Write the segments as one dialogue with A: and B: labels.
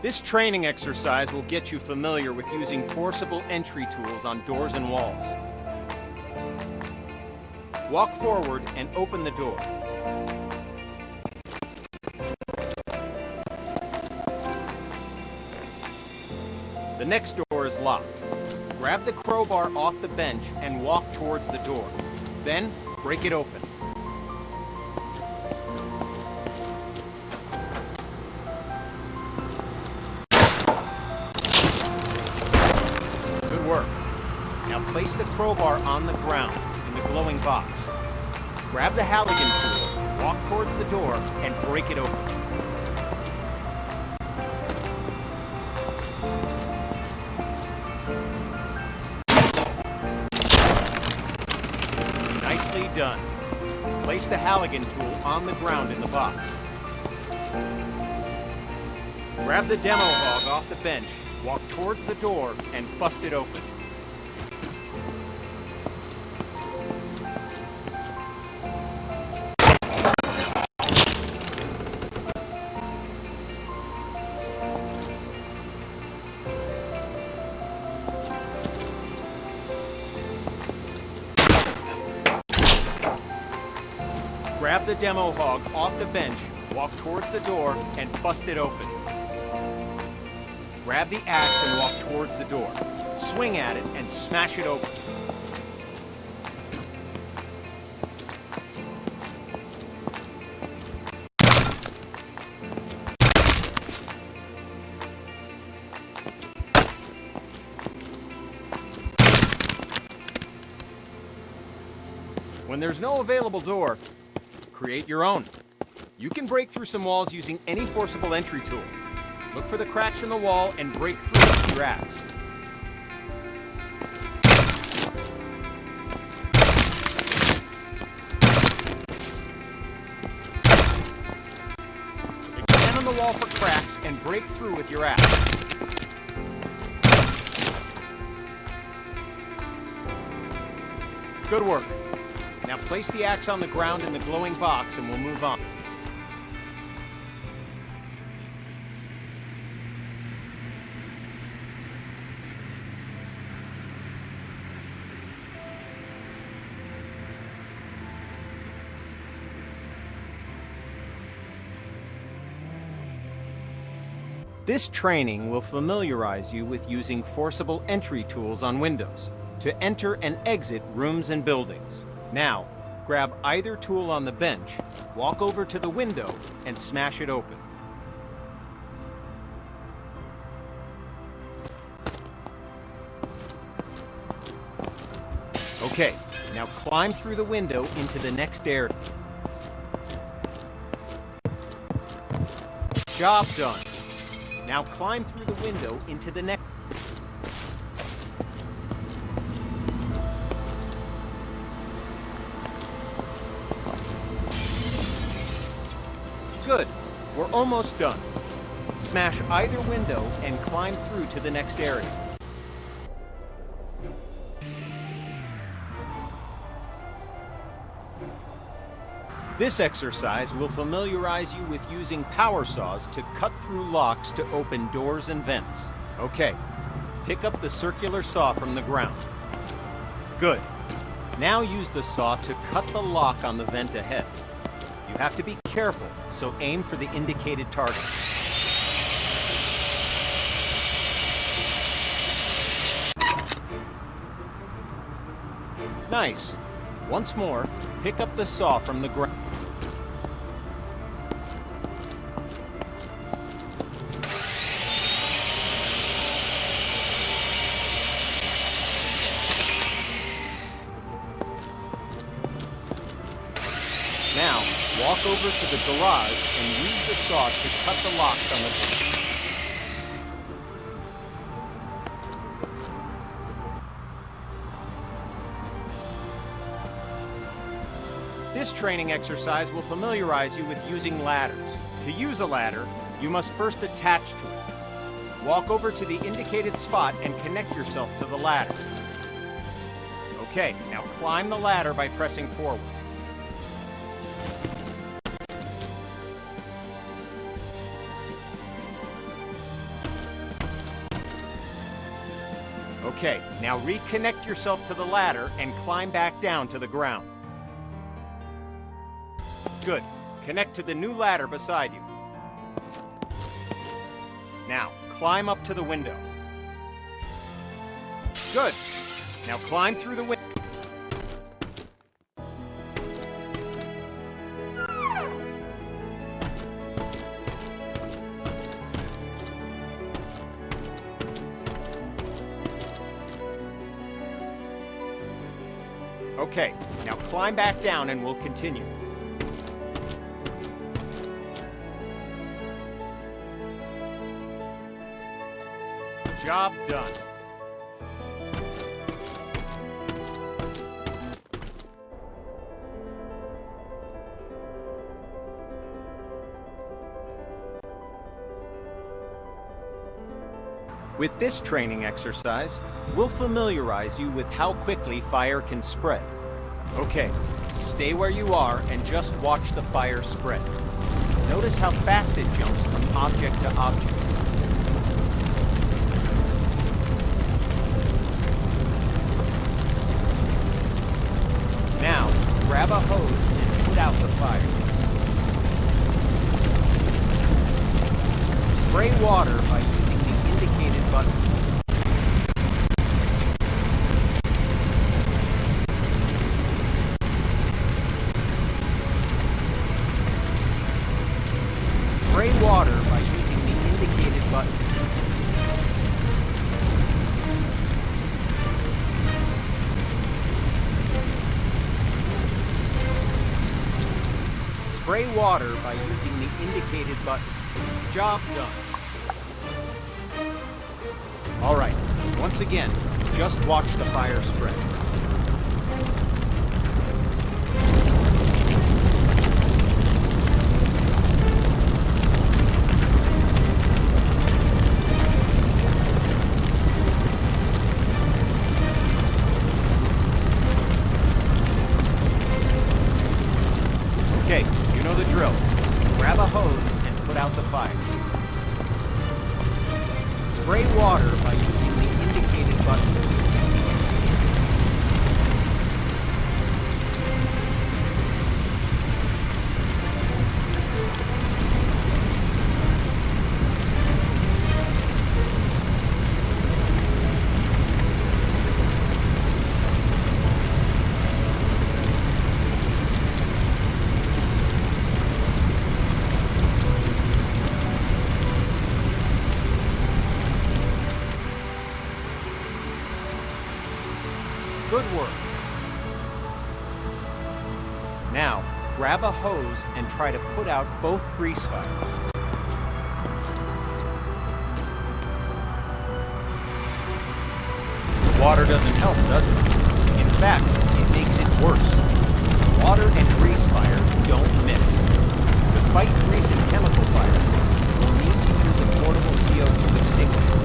A: This training exercise will get you familiar with using forcible entry tools on doors and walls. Walk forward and open the door. The next door is locked. Grab the crowbar off the bench and walk towards the door. Then, break it open. Good work. Now place the crowbar on the ground in the glowing box. Grab the Halligan tool, walk towards the door, and break it open. Nicely done. Place the Halligan tool on the ground in the box. Grab the demo hog off the bench, walk towards the door, and bust it open. Grab the demo hog off the bench, walk towards the door, and bust it open. Grab the axe and walk towards the door. Swing at it and smash it open. When there's no available door, create your own. You can break through some walls using any forcible entry tool. Look for the cracks in the wall and break through with your axe. Examine the wall for cracks and break through with your axe. Good work. Now place the axe on the ground in the glowing box and we'll move on. This training will familiarize you with using forcible entry tools on windows to enter and exit rooms and buildings. Now, grab either tool on the bench, walk over to the window, and smash it open. Okay, now climb through the window into the next area. Job done. Now climb through the window into the next. Good. We're almost done. Smash either window and climb through to the next area. This exercise will familiarize you with using power saws to cut through locks to open doors and vents. Okay, pick up the circular saw from the ground. Good. Now use the saw to cut the lock on the vent ahead. You have to be careful, so aim for the indicated target. Nice. Once more, pick up the saw from the ground. Now, walk over to the garage and use the saw to cut the locks on the... This training exercise will familiarize you with using ladders. To use a ladder, you must first attach to it. Walk over to the indicated spot and connect yourself to the ladder. Okay, now climb the ladder by pressing forward. Okay, now reconnect yourself to the ladder and climb back down to the ground. Good. Connect to the new ladder beside you. Now, climb up to the window. Good. Now climb through the window. Okay, now climb back down and we'll continue. Job done. With this training exercise, we'll familiarize you with how quickly fire can spread. Okay, stay where you are and just watch the fire spread. Notice how fast it jumps from object to object. Now, grab a hose and put out the fire. Spray water by using the indicated button. Spray water by using the indicated button. Spray water by using the indicated button. Job done. All right, once again, just watch the fire spread. Okay, you know the drill. Grab a hose and put out the fire. Spray water by using the indicated button. Good work. Now, grab a hose and try to put out both grease fires. Water doesn't help, does it? In fact, it makes it worse. Water and grease fires don't mix. To fight grease and chemical fires, you'll need to use a portable CO2 extinguisher.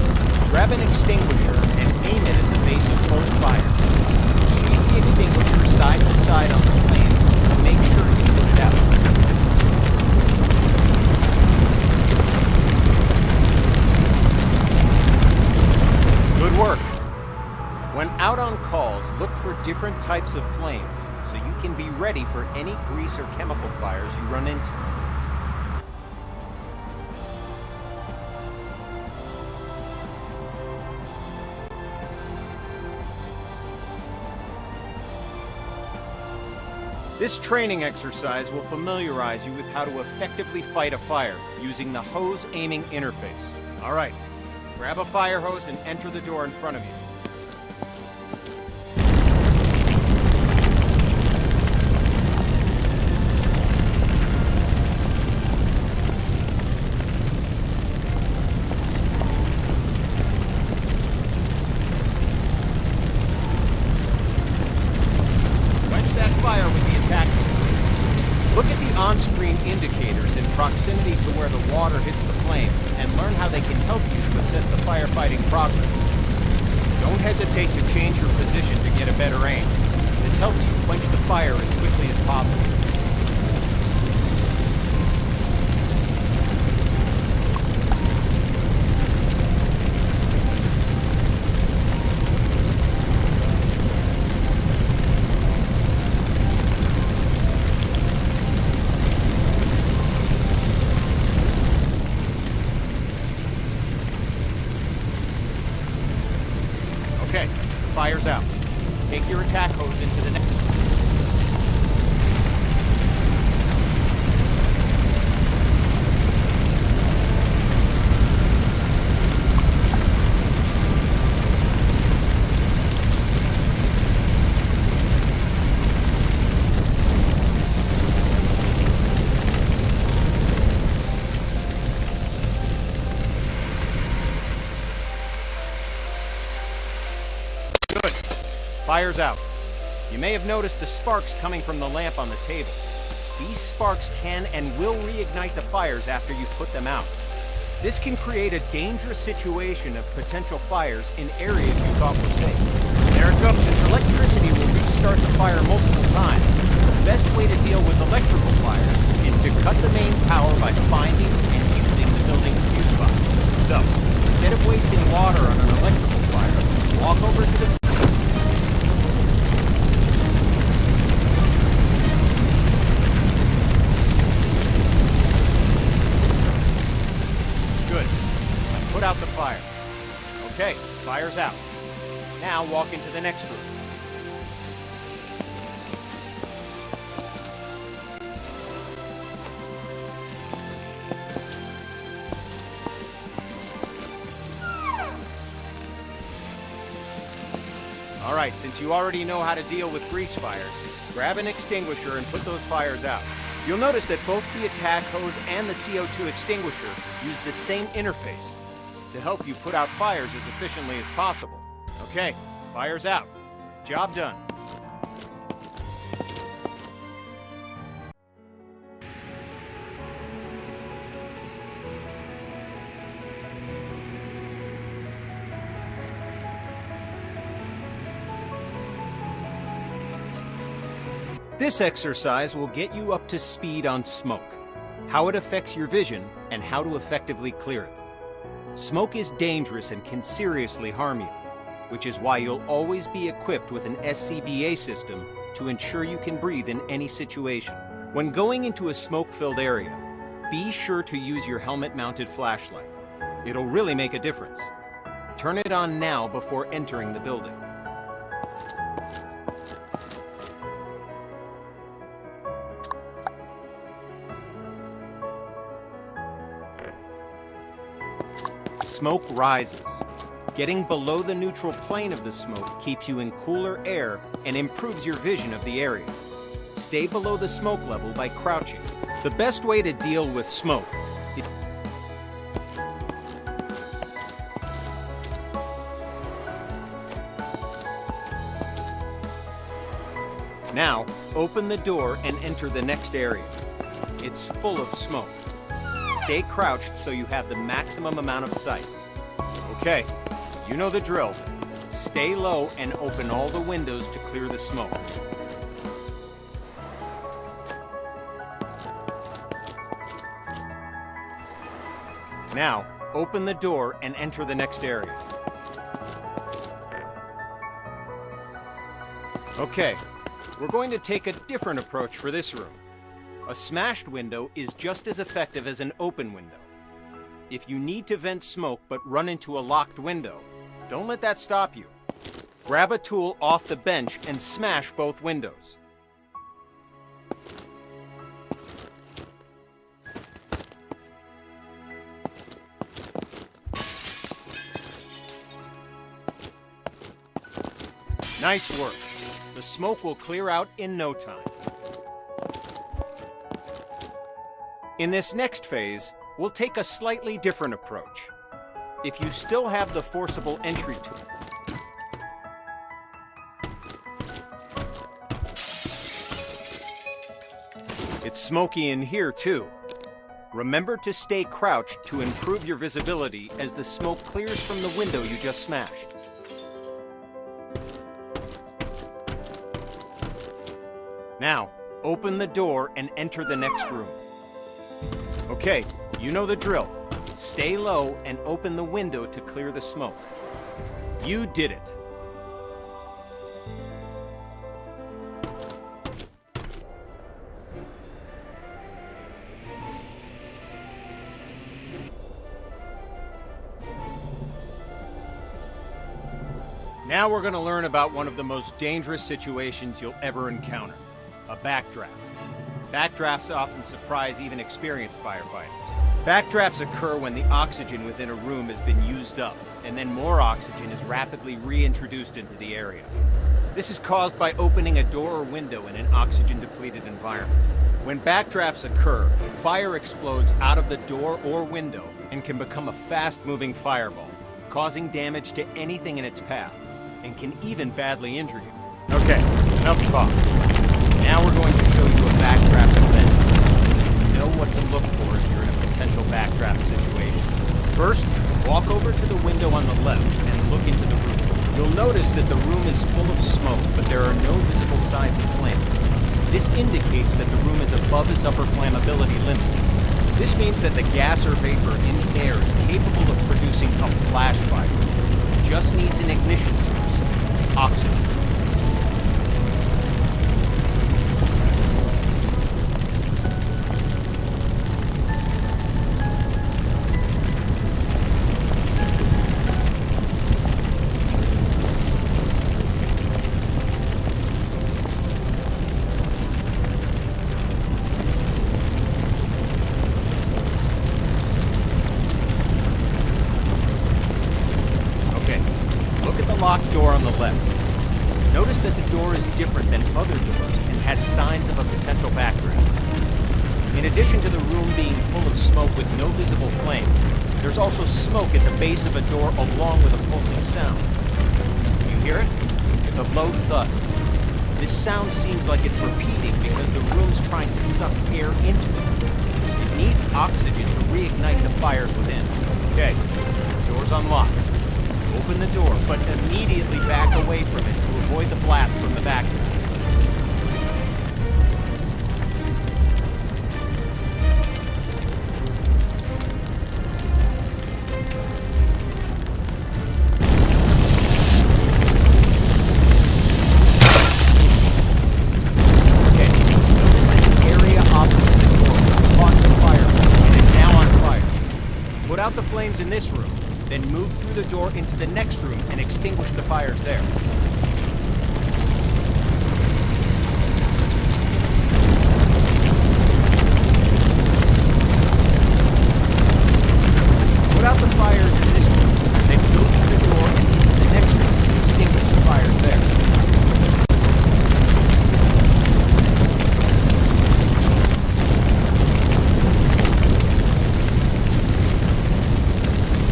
A: Grab an extinguisher and aim it at the base of both fires. Shake the extinguisher side to side on the flames to make sure you put it out. Good work. When out on calls, look for different types of flames so you can be ready for any grease or chemical fires you run into. This training exercise will familiarize you with how to effectively fight a fire using the hose aiming interface. All right, grab a fire hose and enter the door in front of you. Look at the on-screen indicators in proximity to where the water hits the flame and learn how they can help you to assess the firefighting progress. Don't hesitate to change your position to get a better aim. This helps you quench the fire as quickly as possible. Okay, fire's out. Take your attack hose into the next... Fire's out. You may have noticed the sparks coming from the lamp on the table. These sparks can and will reignite the fires after you put them out. This can create a dangerous situation of potential fires in areas you thought were safe. There it goes. Since electricity will restart the fire multiple times, the best way to deal with electrical fire is to cut the main power by finding and using the building's fuse box. So, instead of wasting water on an electrical fire, walk over to the... Put out the fire. Okay, fire's out. Now walk into the next room. All right, since you already know how to deal with grease fires, grab an extinguisher and put those fires out. You'll notice that both the attack hose and the CO2 extinguisher use the same interface to help you put out fires as efficiently as possible. Okay, fire's out. Job done. This exercise will get you up to speed on smoke, how it affects your vision, and how to effectively clear it. Smoke is dangerous and can seriously harm you, which is why you'll always be equipped with an SCBA system to ensure you can breathe in any situation. When going into a smoke-filled area, be sure to use your helmet-mounted flashlight. It'll really make a difference. Turn it on now before entering the building. Smoke rises. Getting below the neutral plane of the smoke keeps you in cooler air and improves your vision of the area. Stay below the smoke level by crouching. The best way to deal with smoke is... Now, open the door and enter the next area. It's full of smoke. Stay crouched so you have the maximum amount of sight. Okay, you know the drill. Stay low and open all the windows to clear the smoke. Now, open the door and enter the next area. Okay, we're going to take a different approach for this room. A smashed window is just as effective as an open window. If you need to vent smoke but run into a locked window, don't let that stop you. Grab a tool off the bench and smash both windows. Nice work. The smoke will clear out in no time. In this next phase, we'll take a slightly different approach. If you still have the forcible entry tool, it's smoky in here too. Remember to stay crouched to improve your visibility as the smoke clears from the window you just smashed. Now, open the door and enter the next room. Okay, you know the drill. Stay low and open the window to clear the smoke. You did it. Now we're going to learn about one of the most dangerous situations you'll ever encounter, a backdraft. Backdrafts often surprise even experienced firefighters. Backdrafts occur when the oxygen within a room has been used up, and then more oxygen is rapidly reintroduced into the area. This is caused by opening a door or window in an oxygen-depleted environment. When backdrafts occur, fire explodes out of the door or window and can become a fast-moving fireball, causing damage to anything in its path, and can even badly injure you. Okay, enough talk. Now we're going to show you a backdraft event so that you know what to look for if you're in a potential backdraft situation. First, walk over to the window on the left and look into the room. You'll notice that the room is full of smoke, but there are no visible signs of flames. This indicates that the room is above its upper flammability limit. This means that the gas or vapor in the air is capable of producing a flash fire. It just needs an ignition source, oxygen. Locked door on the left. Notice that the door is different than other doors and has signs of a potential backdraft. In addition to the room being full of smoke with no visible flames, there's also smoke at the base of a door along with a pulsing sound. Do you hear it? It's a low thud. This sound seems like it's repeating because the room's trying to suck air into it. It needs oxygen to reignite the fires within. Okay, the door's unlocked. Open the door, but immediately back away from it to avoid the blast from the backdraft. Okay, notice that the area opposite the door was caught in fire and is now on fire. Put out the flames in this room. Then move through the door into the next room and extinguish the fires there. Put out the fires in this room, then go through the door and into the next room and extinguish the fires there.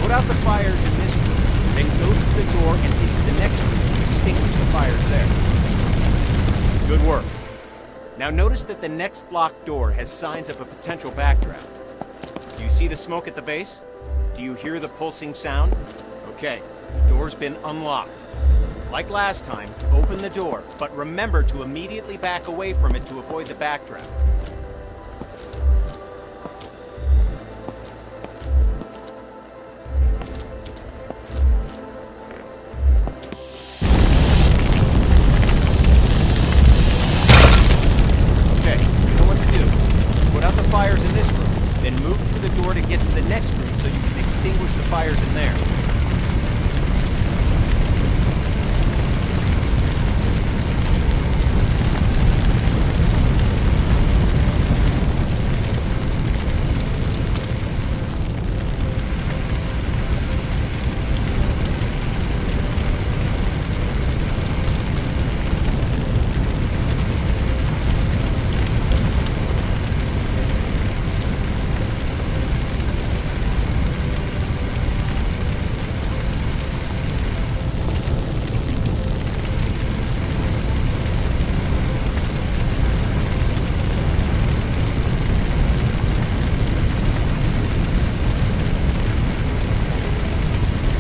A: Put out the fires in this room, then go through the door and into the next room and extinguish the fires there. Good work. Now notice that the next locked door has signs of a potential backdraft. Do you see the smoke at the base? Do you hear the pulsing sound? Okay, door's been unlocked. Like last time, open the door, but remember to immediately back away from it to avoid the backdraft. Fires in this room, then move through the door to get to the next room so you can extinguish the fires in there.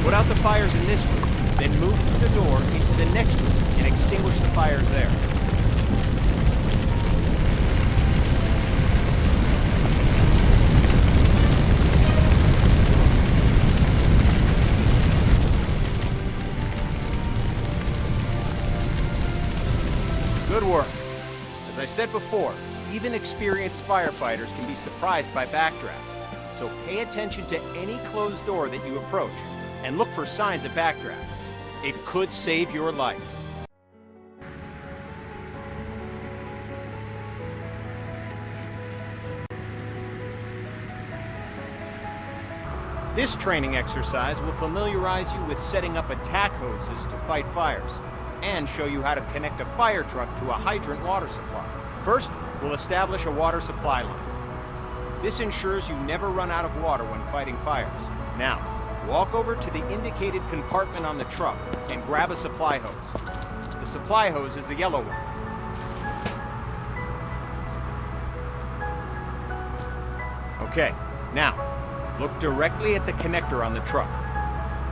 A: Put out the fires in this room, then move through the door into the next room and extinguish the fires there. Good work. As I said before, even experienced firefighters can be surprised by backdrafts, so pay attention to any closed door that you approach, and look for signs of backdraft. It could save your life. This training exercise will familiarize you with setting up attack hoses to fight fires, and show you how to connect a fire truck to a hydrant water supply. First, we'll establish a water supply line. This ensures you never run out of water when fighting fires. Now, walk over to the indicated compartment on the truck and grab a supply hose. The supply hose is the yellow one. Okay, now, look directly at the connector on the truck.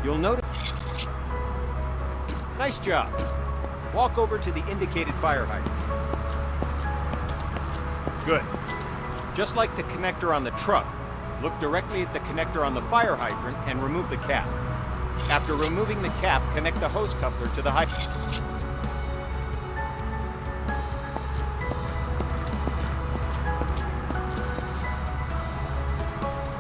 A: You'll notice... Nice job. Walk over to the indicated fire hydrant. Good. Just like the connector on the truck, look directly at the connector on the fire hydrant and remove the cap. After removing the cap, connect the hose coupler to the hydrant.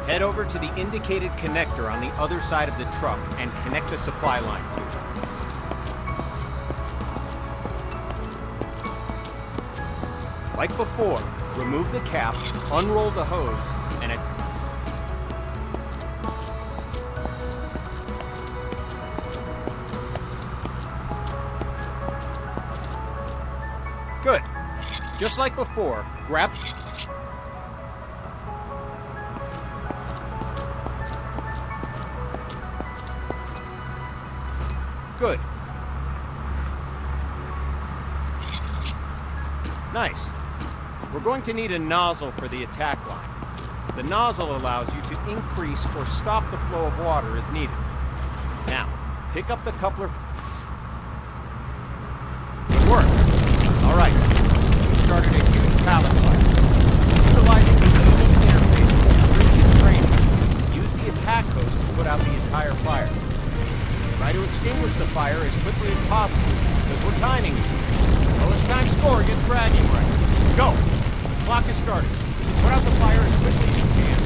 A: Head over to the indicated connector on the other side of the truck and connect the supply line to it. Like before, remove the cap, unroll the hose, and Good. Just like before, grab... Good. Nice. We're going to need a nozzle for the attack line. The nozzle allows you to increase or stop the flow of water as needed. Now, pick up the coupler. Good work. All right. We started a huge pallet fire. Utilizing the limited interface with previous training, use the attack hose to put out the entire fire. Try to extinguish the fire as quickly as possible, because we're timing you. Lowest time score gets bragging rights. Go! The clock is starting. Put out the fire as quickly as you can.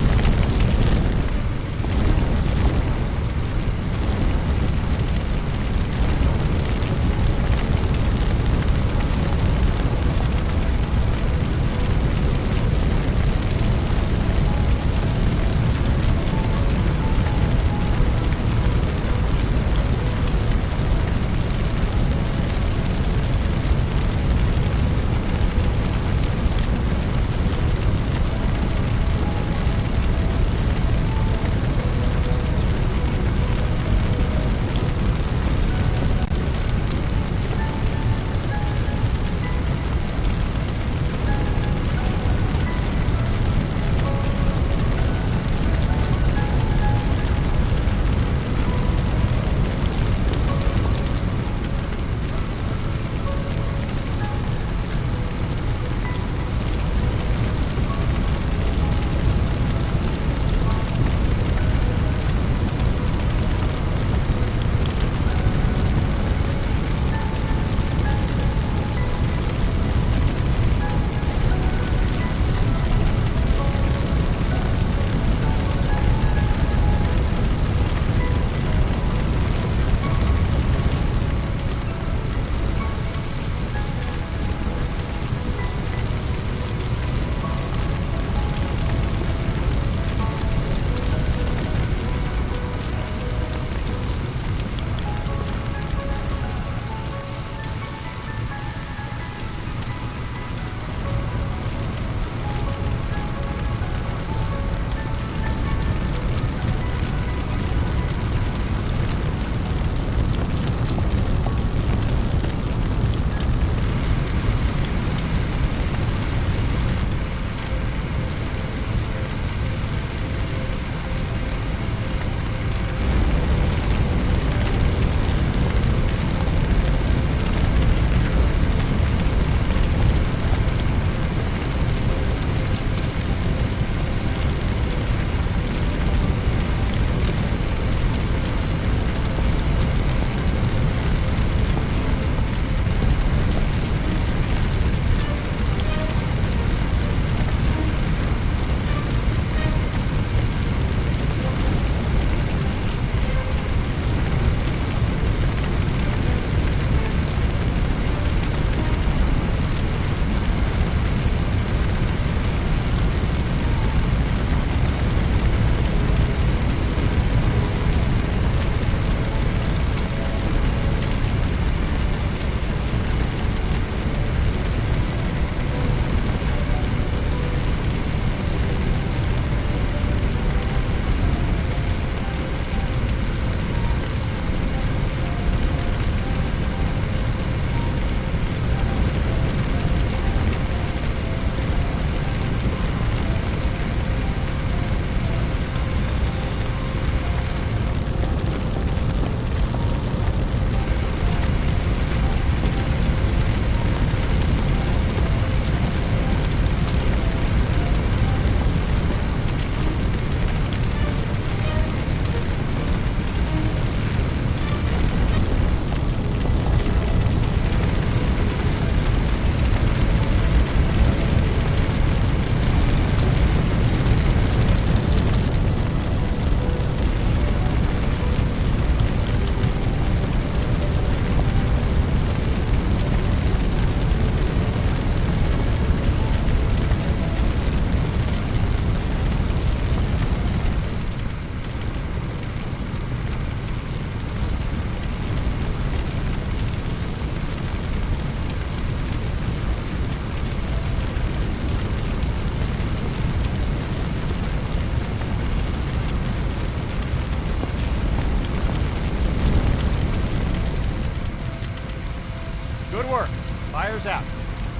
A: Good work. Fire's out.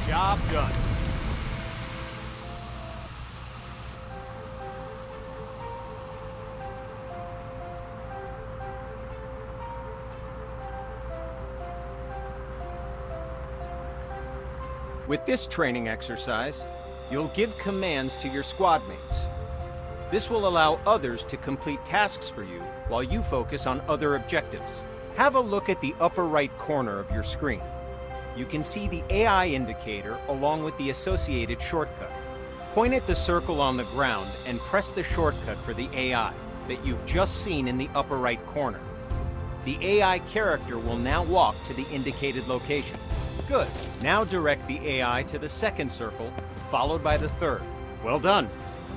A: Job done. With this training exercise, you'll give commands to your squad mates. This will allow others to complete tasks for you while you focus on other objectives. Have a look at the upper right corner of your screen. You can see the AI indicator along with the associated shortcut. Point at the circle on the ground and press the shortcut for the AI that you've just seen in the upper right corner. The AI character will now walk to the indicated location. Good. Now direct the AI to the second circle, followed by the third. Well done.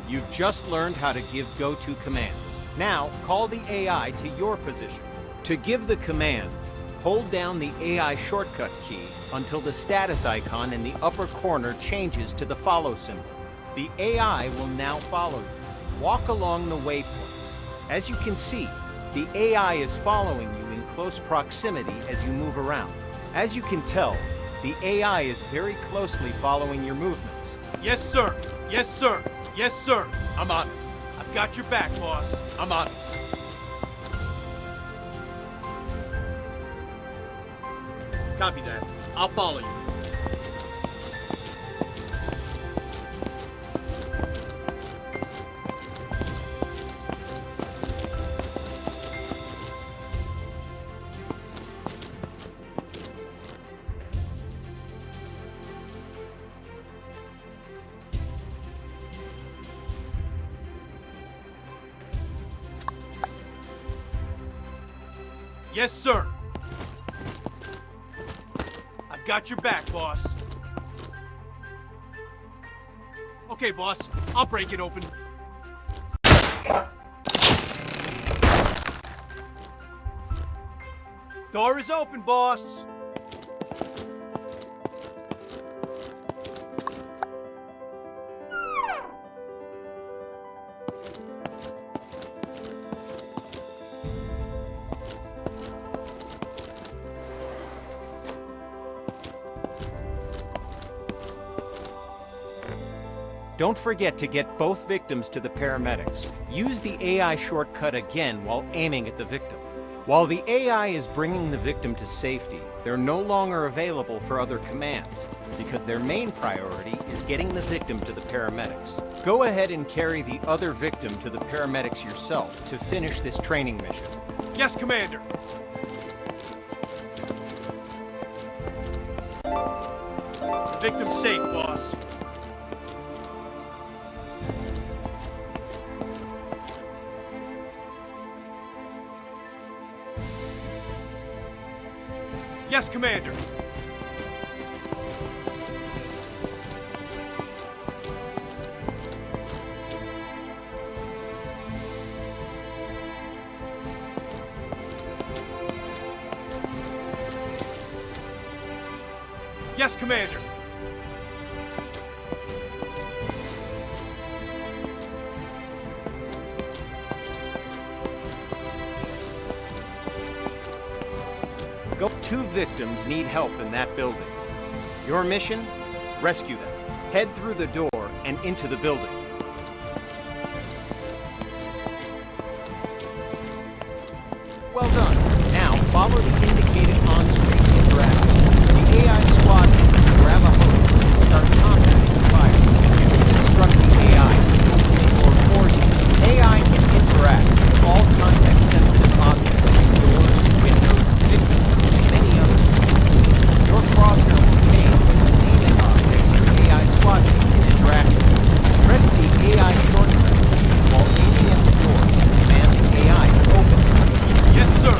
A: You've just learned how to give go-to commands. Now, call the AI to your position. To give the command, hold down the AI shortcut key until the status icon in the upper corner changes to the follow symbol. The AI will now follow you. Walk along the waypoints. As you can see, the AI is following you in close proximity as you move around. As you can tell, the AI is very closely following your movements.
B: Yes, sir. Yes, sir. Yes, sir. I'm on it. I've got your back, boss. I'm on it. Copy that. I'll follow you. Yes, sir. I've got your back, boss. Okay, boss. I'll break it open. Door is open, boss.
A: Don't forget to get both victims to the paramedics. Use the AI shortcut again while aiming at the victim. While the AI is bringing the victim to safety, they're no longer available for other commands because their main priority is getting the victim to the paramedics. Go ahead and carry the other victim to the paramedics yourself to finish this training mission.
B: Yes, Commander. The victim's safe, boss. Yes, Commander. Yes, Commander.
A: Two victims need help in that building. Your mission? Rescue them. Head through the door and into the building. Well done. Now, follow the indicated on-screen interaction. The AI squad will grab a hose and start combating the fire. You can instruct the AI to open the door for you. AI can interact with all context-sensitive objects like doors, windows, victims, and many others. Your crosshair will change with the naming objects your AI squad can interact with. Press the AI shortcut while aiming at the door and command the AI to open it.
B: Yes, sir.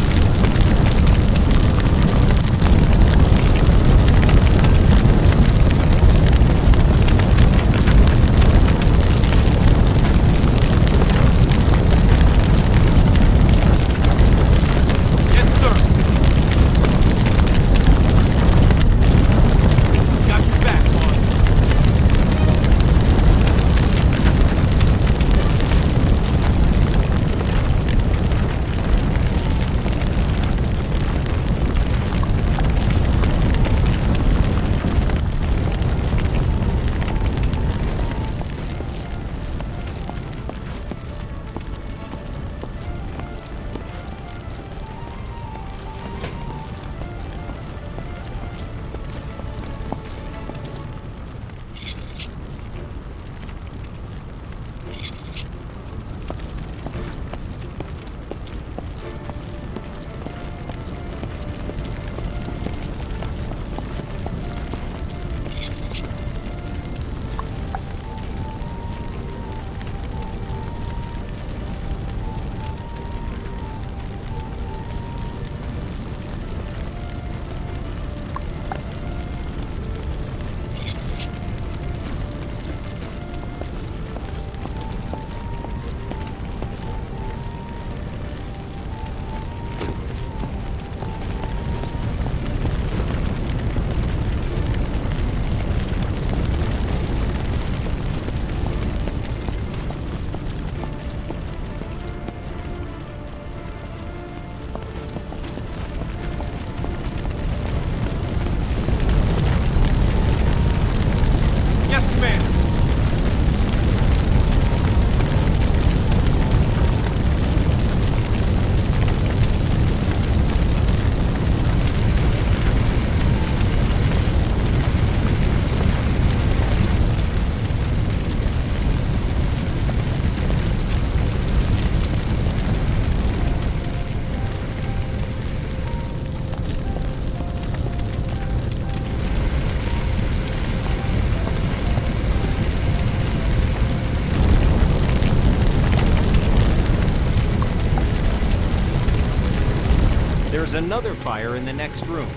A: There's another fire in the next room.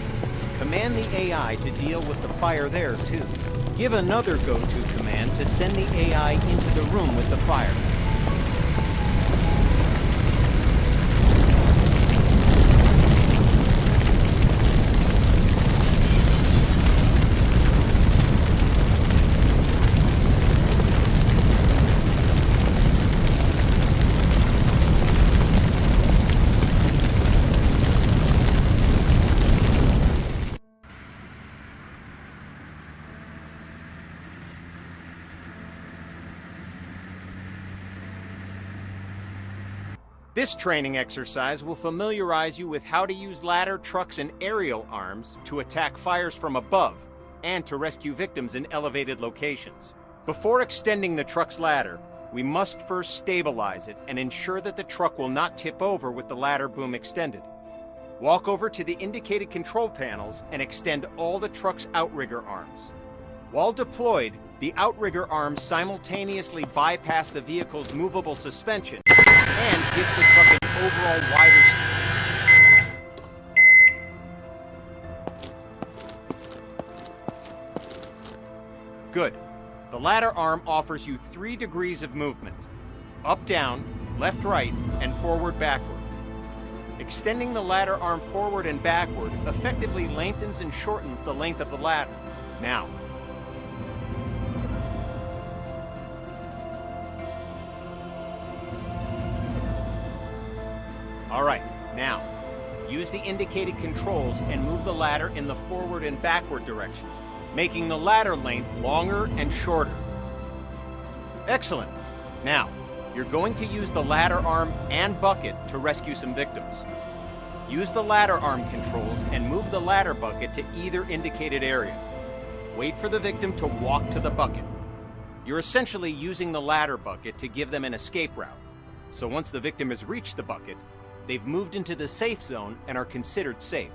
A: Command the AI to deal with the fire there, too. Give another go-to command to send the AI into the room with the fire. This training exercise will familiarize you with how to use ladder, trucks, and aerial arms to attack fires from above and to rescue victims in elevated locations. Before extending the truck's ladder, we must first stabilize it and ensure that the truck will not tip over with the ladder boom extended. Walk over to the indicated control panels and extend all the truck's outrigger arms. While deployed, the outrigger arms simultaneously bypass the vehicle's movable suspension and gives the truck an overall wider Good. The ladder arm offers you 3 degrees of movement: up, down, left, right, and forward, backward. Extending the ladder arm forward and backward effectively lengthens and shortens the length of the ladder. Now, Alright, now, use the indicated controls and move the ladder in the forward and backward direction, making the ladder length longer and shorter. Excellent. Now, you're going to use the ladder arm and bucket to rescue some victims. Use the ladder arm controls and move the ladder bucket to either indicated area. Wait for the victim to walk to the bucket. You're essentially using the ladder bucket to give them an escape route. So once the victim has reached the bucket, they've moved into the safe zone and are considered safe.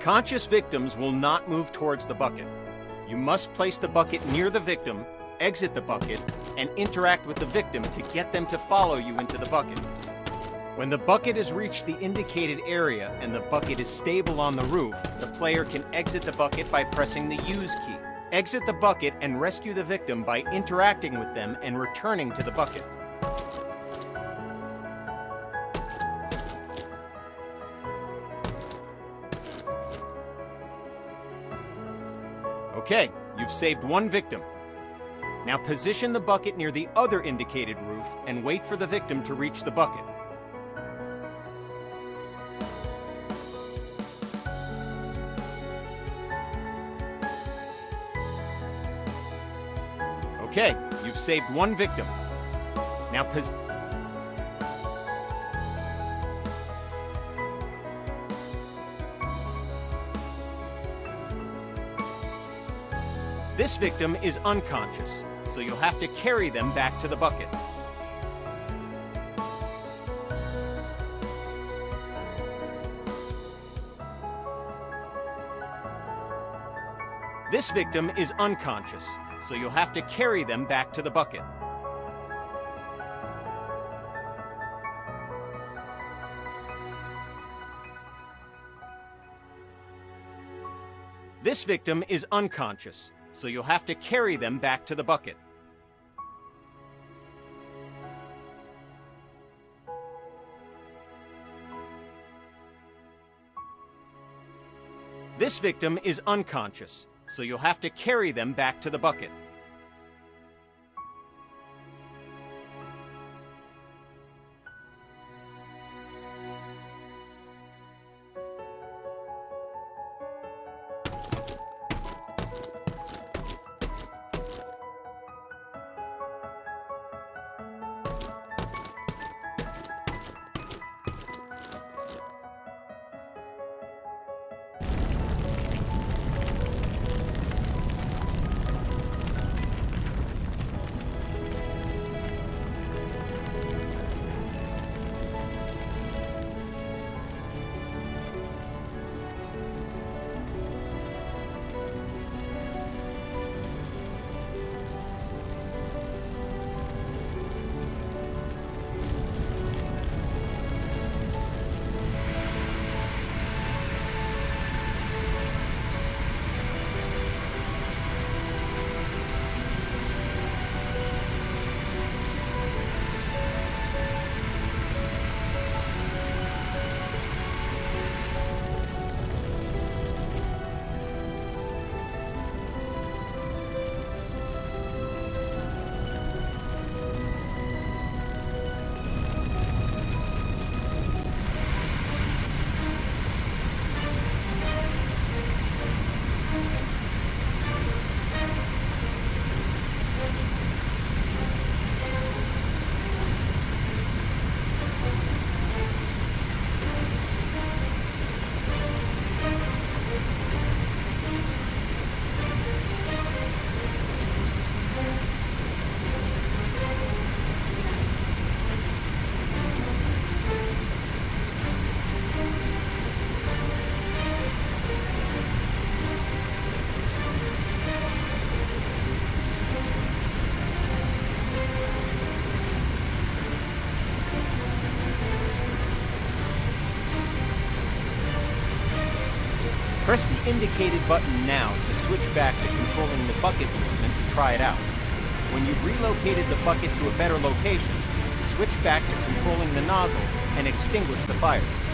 A: Conscious victims will not move towards the bucket. You must place the bucket near the victim, exit the bucket, and interact with the victim to get them to follow you into the bucket. When the bucket has reached the indicated area and the bucket is stable on the roof, the player can exit the bucket by pressing the Use key. Exit the bucket and rescue the victim by interacting with them and returning to the bucket. Okay, you've saved 1 victim. Now position the bucket near the other indicated roof and wait for the victim to reach the bucket. Okay, you've saved 1 victim. Now This victim is unconscious, so you'll have to carry them back to the bucket. This victim is unconscious, so you'll have to carry them back to the bucket. This victim is unconscious, so you'll have to carry them back to the bucket. This victim is unconscious, so you'll have to carry them back to the bucket. Press the indicated button now to switch back to controlling the bucket movement to try it out. When you've relocated the bucket to a better location, switch back to controlling the nozzle and extinguish the fires.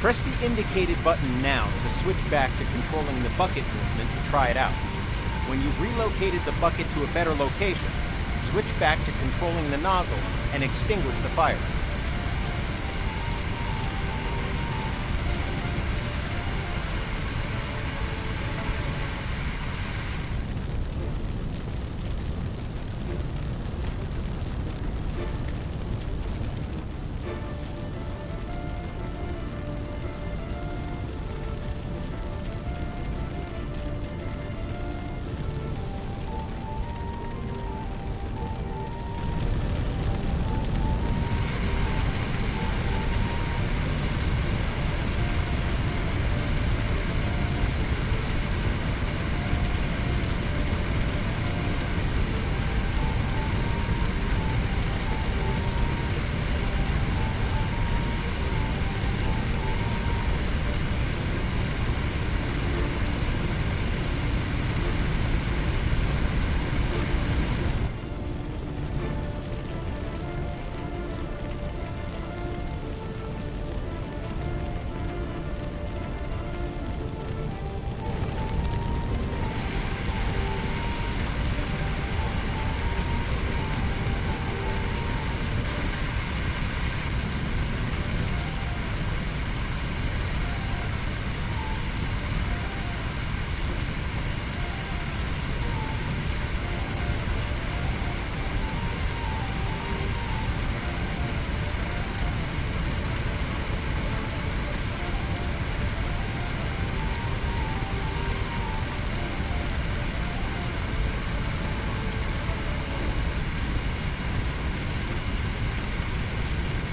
A: Press the indicated button now to switch back to controlling the bucket movement to try it out. When you've relocated the bucket to a better location, switch back to controlling the nozzle and extinguish the fires.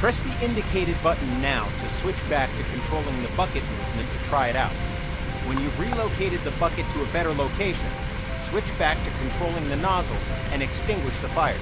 A: Press the indicated button now to switch back to controlling the bucket movement to try it out. When you've relocated the bucket to a better location, switch back to controlling the nozzle and extinguish the fires.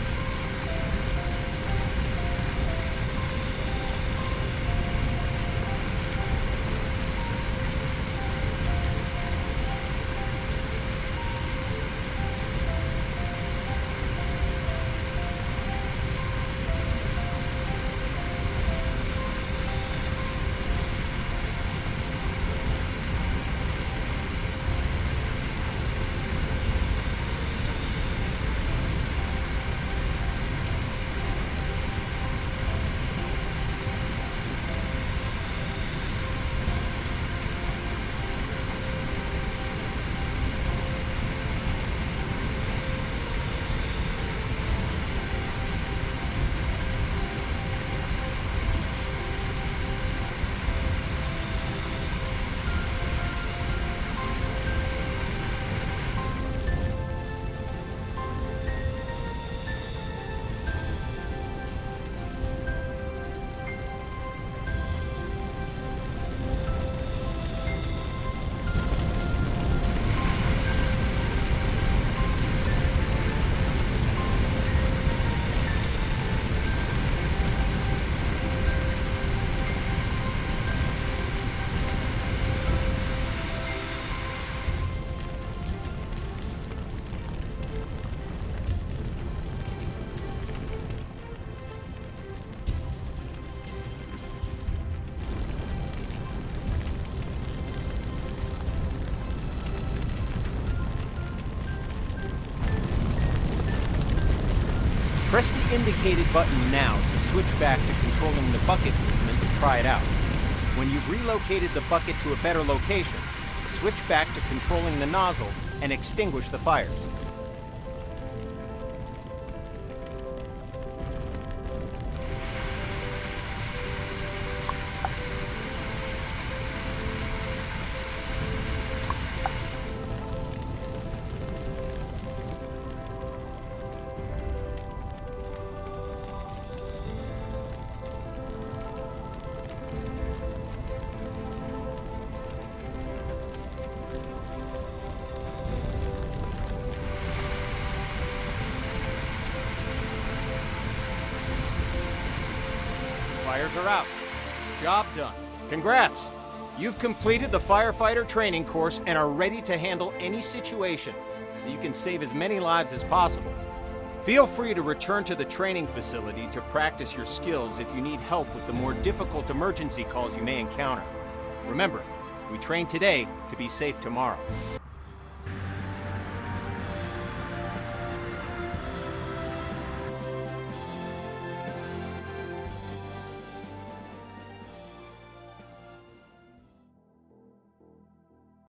A: Press the indicated button now to switch back to controlling the bucket movement to try it out. When you've relocated the bucket to a better location, switch back to controlling the nozzle and extinguish the fires. Fires are out. Job done. Congrats! You've completed the firefighter training course and are ready to handle any situation, so you can save as many lives as possible. Feel free to return to the training facility to practice your skills if you need help with the more difficult emergency calls you may encounter. Remember, we train today to be safe tomorrow.